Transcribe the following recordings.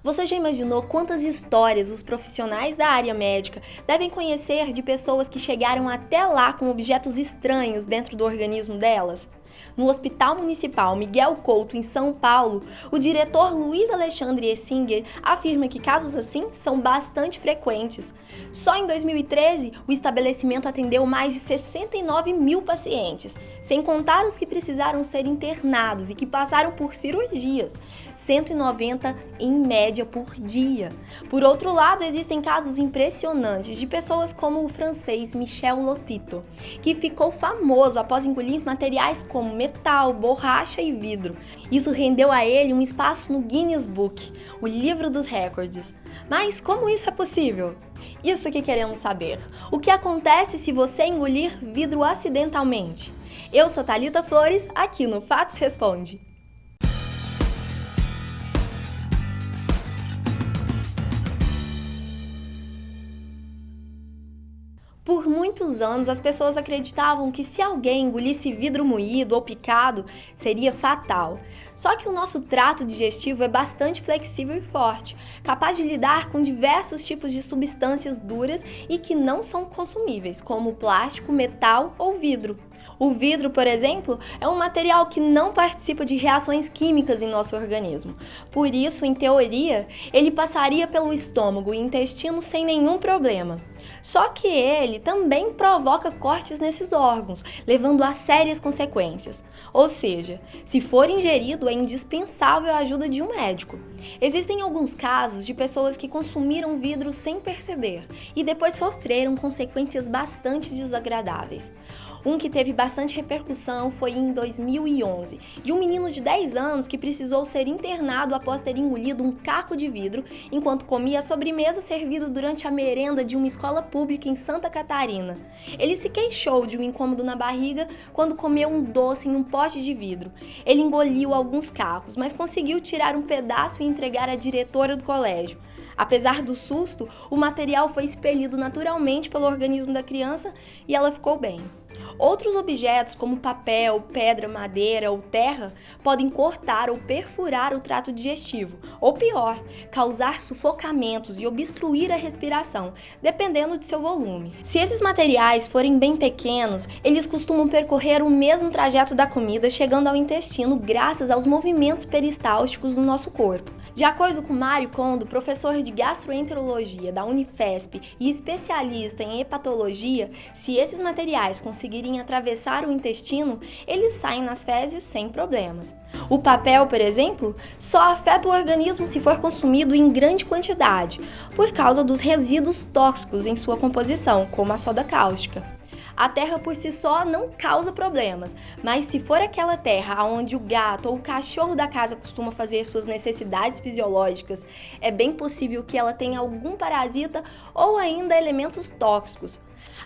Você já imaginou quantas histórias os profissionais da área médica devem conhecer de pessoas que chegaram até lá com objetos estranhos dentro do organismo delas? No Hospital Municipal Miguel Couto, em São Paulo, o diretor Luiz Alexandre Essinger afirma que casos assim são bastante frequentes. Só em 2013, o estabelecimento atendeu mais de 69 mil pacientes, sem contar os que precisaram ser internados e que passaram por cirurgias, 190 em média por dia. Por outro lado, existem casos impressionantes de pessoas como o francês Michel Lotito, que ficou famoso após engolir materiais como metal, borracha e vidro. Isso rendeu a ele um espaço no Guinness Book, o livro dos recordes. Mas como isso é possível? Isso que queremos saber. O que acontece se você engolir vidro acidentalmente? Eu sou Thalita Flores, aqui no Fatos Responde. Por muitos anos, as pessoas acreditavam que se alguém engolisse vidro moído ou picado, seria fatal. Só que o nosso trato digestivo é bastante flexível e forte, capaz de lidar com diversos tipos de substâncias duras e que não são consumíveis, como plástico, metal ou vidro. O vidro, por exemplo, é um material que não participa de reações químicas em nosso organismo. Por isso, em teoria, ele passaria pelo estômago e intestino sem nenhum problema. Só que ele também provoca cortes nesses órgãos, levando a sérias consequências. Ou seja, se for ingerido, é indispensável a ajuda de um médico. Existem alguns casos de pessoas que consumiram vidro sem perceber e depois sofreram consequências bastante desagradáveis. Um que teve bastante repercussão foi em 2011, de um menino de 10 anos que precisou ser internado após ter engolido um caco de vidro enquanto comia a sobremesa servida durante a merenda de uma escola pública em Santa Catarina. Ele se queixou de um incômodo na barriga quando comeu um doce em um pote de vidro. Ele engoliu alguns cacos, mas conseguiu tirar um pedaço e entregar à diretora do colégio. Apesar do susto, o material foi expelido naturalmente pelo organismo da criança e ela ficou bem. Outros objetos, como papel, pedra, madeira ou terra, podem cortar ou perfurar o trato digestivo, ou pior, causar sufocamentos e obstruir a respiração, dependendo de seu volume. Se esses materiais forem bem pequenos, eles costumam percorrer o mesmo trajeto da comida, chegando ao intestino graças aos movimentos peristálticos do nosso corpo. De acordo com Mário Kondo, professor de gastroenterologia da Unifesp e especialista em hepatologia, se esses materiais conseguirem atravessar o intestino, eles saem nas fezes sem problemas. O papel, por exemplo, só afeta o organismo se for consumido em grande quantidade, por causa dos resíduos tóxicos em sua composição, como a soda cáustica. A terra por si só não causa problemas, mas se for aquela terra onde o gato ou o cachorro da casa costuma fazer suas necessidades fisiológicas, é bem possível que ela tenha algum parasita ou ainda elementos tóxicos.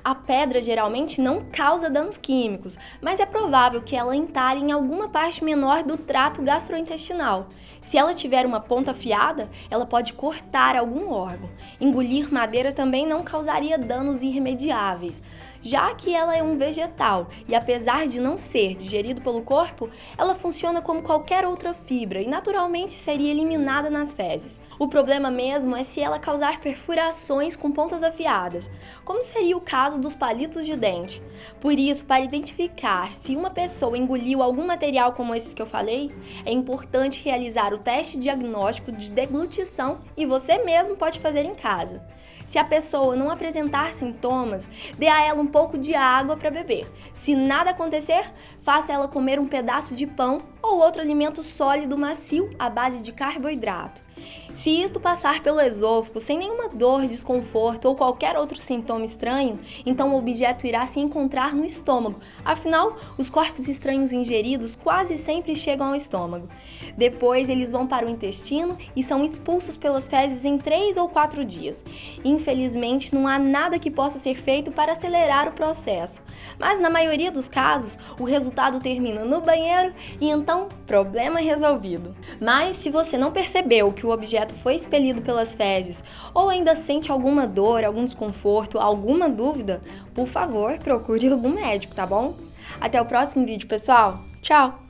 A pedra geralmente não causa danos químicos, mas é provável que ela entale em alguma parte menor do trato gastrointestinal. Se ela tiver uma ponta afiada, ela pode cortar algum órgão. Engolir madeira também não causaria danos irremediáveis, já que ela é um vegetal e, apesar de não ser digerido pelo corpo, ela funciona como qualquer outra fibra e naturalmente seria eliminada nas fezes. O problema mesmo é se ela causar perfurações com pontas afiadas, como seria o caso dos palitos de dente. Por isso, para identificar se uma pessoa engoliu algum material como esses que eu falei, é importante realizar o teste diagnóstico de deglutição e você mesmo pode fazer em casa. Se a pessoa não apresentar sintomas, dê a ela um pouco de água para beber. Se nada acontecer, faça ela comer um pedaço de pão ou outro alimento sólido macio à base de carboidrato. Se isto passar pelo esôfago sem nenhuma dor, desconforto ou qualquer outro sintoma estranho, então o objeto irá se encontrar no estômago. Afinal, os corpos estranhos ingeridos quase sempre chegam ao estômago. Depois, eles vão para o intestino e são expulsos pelas fezes em 3 ou 4 dias. Infelizmente, não há nada que possa ser feito para acelerar o processo. Mas, na maioria dos casos, o resultado termina no banheiro e então, problema resolvido. Mas, se você não percebeu que o objeto foi expelido pelas fezes ou ainda sente alguma dor, algum desconforto, alguma dúvida, por favor, procure algum médico, tá bom? Até o próximo vídeo, pessoal. Tchau!